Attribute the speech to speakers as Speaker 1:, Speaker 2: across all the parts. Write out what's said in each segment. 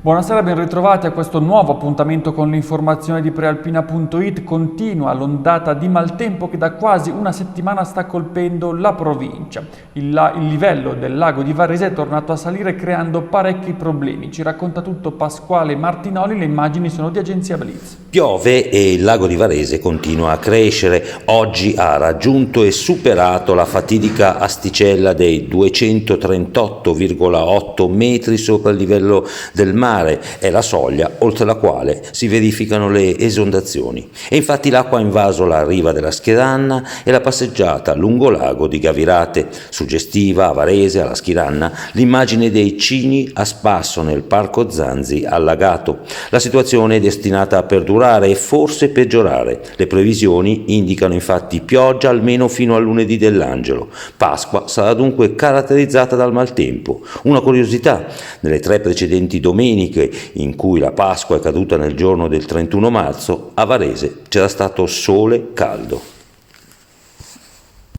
Speaker 1: Buonasera, ben ritrovati a questo nuovo appuntamento con l'informazione di Prealpina.it. Continua l'ondata di maltempo che da quasi una settimana sta colpendo la provincia. Il livello del lago di Varese è tornato a salire creando parecchi problemi. Ci racconta tutto Pasquale Martinoli, le immagini sono di Agenzia Blitz.
Speaker 2: Piove e il lago di Varese continua a crescere. Oggi ha raggiunto e superato la fatidica asticella dei 238,8 metri sopra il livello del mare. È la soglia oltre la quale si verificano le esondazioni e infatti l'acqua ha invaso la riva della Schiranna e la passeggiata lungo lago di Gavirate. Suggestiva a Varese, alla Schiranna, l'immagine dei cigni a spasso nel parco Zanzi allagato. La situazione è destinata a perdurare e forse peggiorare. Le previsioni indicano infatti pioggia almeno fino a lunedì dell'Angelo. Pasqua sarà dunque caratterizzata dal maltempo. Una curiosità: nelle 3 precedenti domeniche in cui la Pasqua è caduta nel giorno del 31 marzo, a Varese c'era stato sole caldo.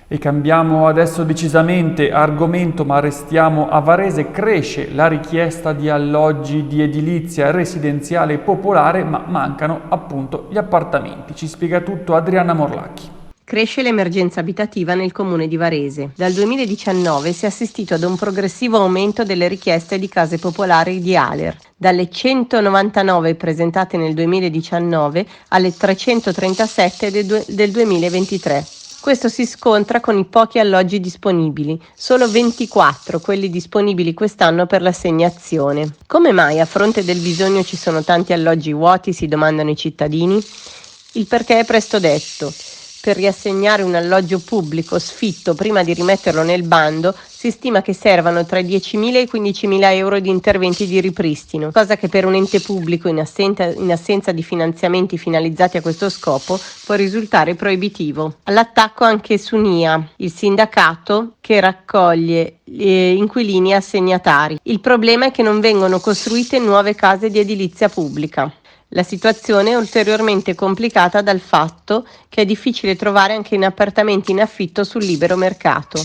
Speaker 1: E cambiamo adesso decisamente argomento, ma restiamo a Varese. Cresce la richiesta di alloggi di edilizia residenziale popolare, ma mancano appunto gli appartamenti. Ci spiega tutto Adriana Morlacchi.
Speaker 3: Cresce l'emergenza abitativa nel comune di Varese. Dal 2019 si è assistito ad un progressivo aumento delle richieste di case popolari di ALER, dalle 199 presentate nel 2019 alle 337 del 2023. Questo si scontra con i pochi alloggi disponibili, solo 24 quelli disponibili quest'anno per l'assegnazione. Come mai a fronte del bisogno ci sono tanti alloggi vuoti, si domandano i cittadini? Il perché è presto detto. Per riassegnare un alloggio pubblico sfitto prima di rimetterlo nel bando si stima che servano tra i 10.000 e i 15.000 euro di interventi di ripristino, cosa che per un ente pubblico in assenza di finanziamenti finalizzati a questo scopo può risultare proibitivo. All'attacco anche Sunia, il sindacato che raccoglie inquilini assegnatari. Il problema è che non vengono costruite nuove case di edilizia pubblica. La situazione è ulteriormente complicata dal fatto che è difficile trovare anche in appartamenti in affitto sul libero mercato.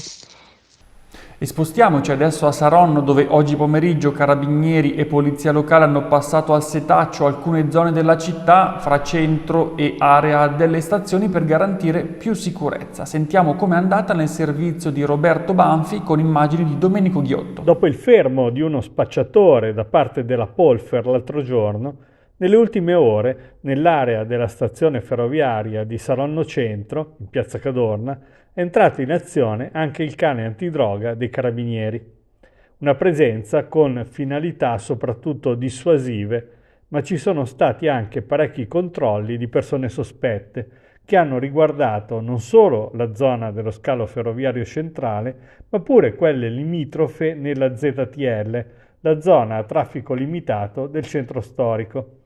Speaker 1: E spostiamoci adesso a Saronno, dove oggi pomeriggio carabinieri e polizia locale hanno passato al setaccio alcune zone della città fra centro e area delle stazioni per garantire più sicurezza. Sentiamo com'è andata nel servizio di Roberto Banfi con immagini di Domenico Ghiotto.
Speaker 4: Dopo il fermo di uno spacciatore da parte della Polfer l'altro giorno, nelle ultime ore, nell'area della stazione ferroviaria di Saronno Centro, in piazza Cadorna, è entrato in azione anche il cane antidroga dei carabinieri. Una presenza con finalità soprattutto dissuasive, ma ci sono stati anche parecchi controlli di persone sospette che hanno riguardato non solo la zona dello scalo ferroviario centrale, ma pure quelle limitrofe nella ZTL, la zona a traffico limitato del centro storico.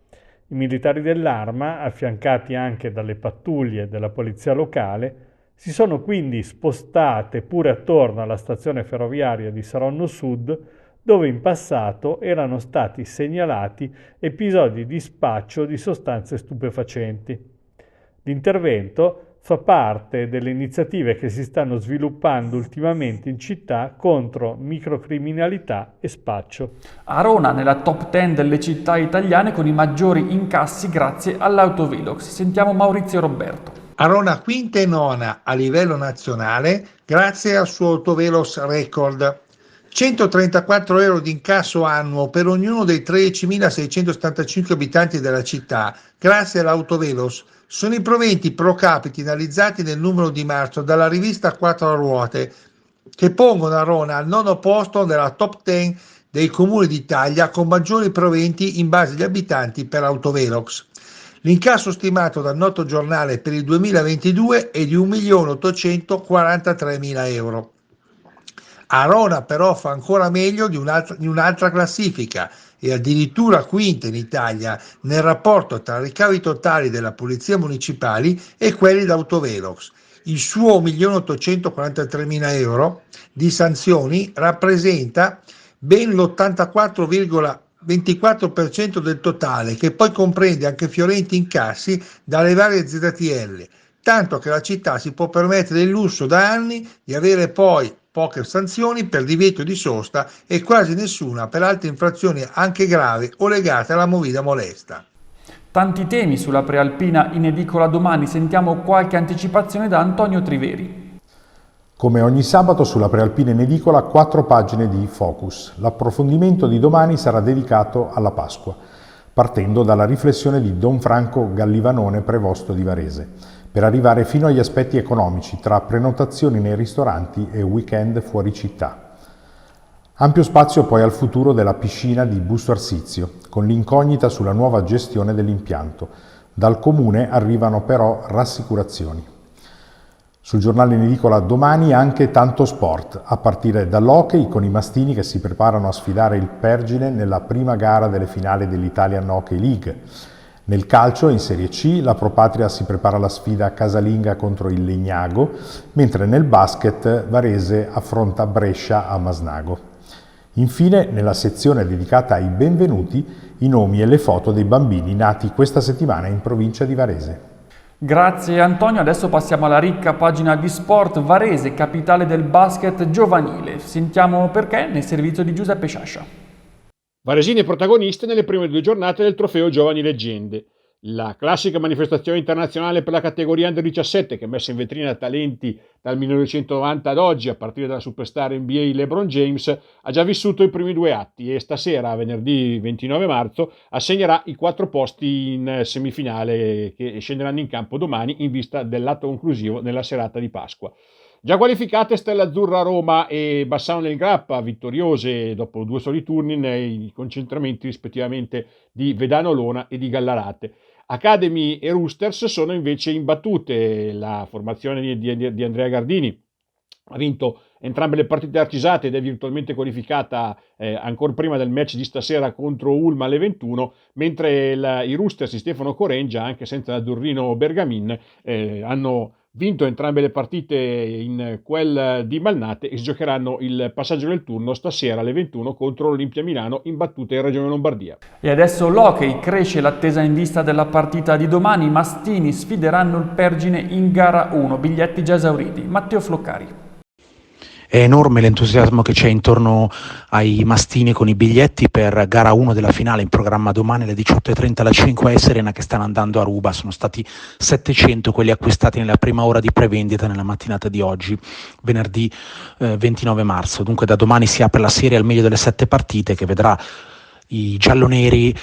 Speaker 4: I militari dell'Arma, affiancati anche dalle pattuglie della polizia locale, si sono quindi spostate pure attorno alla stazione ferroviaria di Saronno Sud, dove in passato erano stati segnalati episodi di spaccio di sostanze stupefacenti. L'intervento fa parte delle iniziative che si stanno sviluppando ultimamente in città contro microcriminalità e spaccio.
Speaker 1: Arona nella top 10 delle città italiane con i maggiori incassi grazie all'autovelox. Sentiamo Maurizio Roberto.
Speaker 5: Arona quinta e nona a livello nazionale grazie al suo autovelox record. 134 euro di incasso annuo per ognuno dei 13.675 abitanti della città grazie all'autovelox sono i proventi pro capite analizzati nel numero di marzo dalla rivista Quattro Ruote, che pongono Arona al 9° posto nella top 10 dei comuni d'Italia con maggiori proventi in base agli abitanti per autovelox. L'incasso stimato dal noto giornale per il 2022 è di 1.843.000 euro. Arona però fa ancora meglio di un'altra classifica e addirittura quinta in Italia nel rapporto tra ricavi totali della Polizia Municipali e quelli d'autovelox. Il suo 1.843.000 euro di sanzioni rappresenta ben l'84,24% del totale, che poi comprende anche fiorenti incassi dalle varie ZTL, tanto che la città si può permettere il lusso da anni di avere poi poche sanzioni per divieto di sosta e quasi nessuna per altre infrazioni anche gravi o legate alla movida molesta.
Speaker 1: Tanti temi sulla prealpina in edicola domani, sentiamo qualche anticipazione da Antonio Triveri.
Speaker 6: Come ogni sabato sulla prealpina in edicola 4 pagine di focus. L'approfondimento di domani sarà dedicato alla Pasqua, partendo dalla riflessione di Don Franco Gallivanone, prevosto di Varese, per arrivare fino agli aspetti economici tra prenotazioni nei ristoranti e weekend fuori città. Ampio spazio poi al futuro della piscina di Busto Arsizio, con l'incognita sulla nuova gestione dell'impianto. Dal comune arrivano però rassicurazioni. Sul giornale in edicola domani anche tanto sport, a partire dall'hockey con i mastini che si preparano a sfidare il Pergine nella prima gara delle finali dell'Italian Hockey League. Nel calcio, in Serie C, la Pro Patria si prepara alla sfida casalinga contro il Legnago, mentre nel basket Varese affronta Brescia a Masnago. Infine, nella sezione dedicata ai benvenuti, i nomi e le foto dei bambini nati questa settimana in provincia di Varese.
Speaker 1: Grazie Antonio, adesso passiamo alla ricca pagina di sport. Varese, capitale del basket giovanile. Sentiamo perché nel servizio di Giuseppe Sciascia.
Speaker 7: Varesine protagoniste nelle prime 2 giornate del trofeo Giovani Leggende. La classica manifestazione internazionale per la categoria Under 17 che ha messo in vetrina talenti dal 1990 ad oggi, a partire dalla superstar NBA LeBron James, ha già vissuto i primi 2 atti e stasera, venerdì 29 marzo, assegnerà i 4 posti in semifinale che scenderanno in campo domani in vista dell'atto conclusivo nella serata di Pasqua. Già qualificate Stella Azzurra Roma e Bassano del Grappa, vittoriose dopo 2 soli turni nei concentramenti rispettivamente di Vedano Lona e di Gallarate. Academy e Roosters sono invece imbattute. La formazione di Andrea Gardini ha vinto entrambe le partite arcisate ed è virtualmente qualificata ancora prima del match di stasera contro Ulm alle 21, mentre i Roosters di Stefano Corengia, anche senza l'azzurrino Bergamin, hanno vinto entrambe le partite in quel di Malnate e si giocheranno il passaggio del turno stasera alle 21 contro l'Olimpia Milano, imbattuta in Regione Lombardia.
Speaker 1: E adesso l'hockey, cresce l'attesa in vista della partita di domani. I mastini sfideranno il Pergine in gara 1, biglietti già esauriti. Matteo Floccari.
Speaker 8: È enorme l'entusiasmo che c'è intorno ai mastini con i biglietti per gara 1 della finale in programma domani alle 18:30 alla 5S Arena, che stanno andando a ruba. Sono stati 700 quelli acquistati nella prima ora di prevendita nella mattinata di oggi, venerdì 29 marzo. Dunque da domani si apre la serie al meglio delle 7 partite che vedrà i gialloneri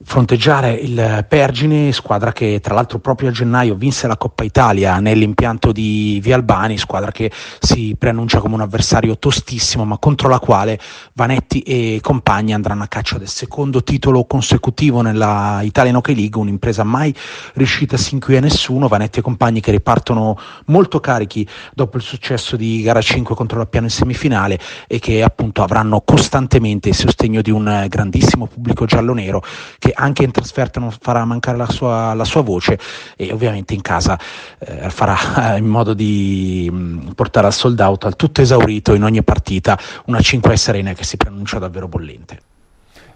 Speaker 8: fronteggiare il Pergine, squadra che tra l'altro proprio a gennaio vinse la Coppa Italia nell'impianto di Via Albani, squadra che si preannuncia come un avversario tostissimo, ma contro la quale Vanetti e compagni andranno a caccia del secondo titolo consecutivo nella Italian Hockey League, un'impresa mai riuscita sin qui a nessuno. Vanetti e compagni che ripartono molto carichi dopo il successo di gara 5 contro l'Appiano in semifinale e che appunto avranno costantemente il sostegno di un grandissimo pubblico giallonero che anche in trasferta non farà mancare la sua voce, e ovviamente in casa farà in modo di portare al sold out, al tutto esaurito in ogni partita, una 5S Arena che si preannuncia davvero bollente.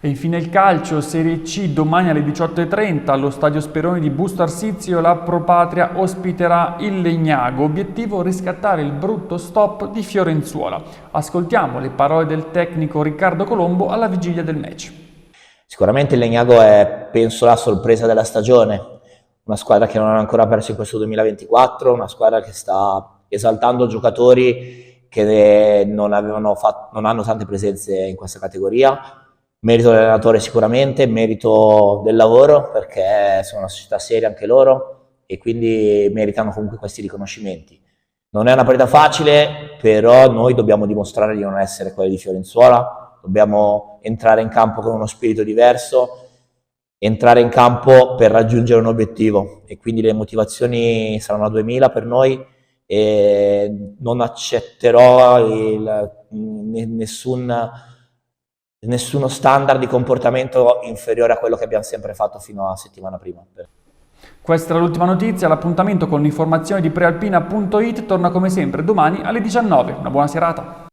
Speaker 1: E infine il calcio, Serie C, domani alle 18:30 allo Stadio Speroni di Busto Arsizio la Pro Patria ospiterà il Legnago, obiettivo riscattare il brutto stop di Fiorenzuola. Ascoltiamo le parole del tecnico Riccardo Colombo alla vigilia del match.
Speaker 9: Sicuramente il Legnago è, penso, la sorpresa della stagione, una squadra che non ha ancora perso in questo 2024, una squadra che sta esaltando giocatori che non hanno tante presenze in questa categoria. Merito dell'allenatore sicuramente, merito del lavoro, perché sono una società seria anche loro e quindi meritano comunque questi riconoscimenti. Non è una partita facile, però noi dobbiamo dimostrare di non essere quelli di Fiorenzuola. Dobbiamo entrare in campo con uno spirito diverso, entrare in campo per raggiungere un obiettivo, e quindi le motivazioni saranno a 2000 per noi e non accetterò nessuno standard di comportamento inferiore a quello che abbiamo sempre fatto fino a settimana prima.
Speaker 1: Questa è l'ultima notizia, l'appuntamento con l'informazione di prealpina.it torna come sempre domani alle 19. Una buona serata.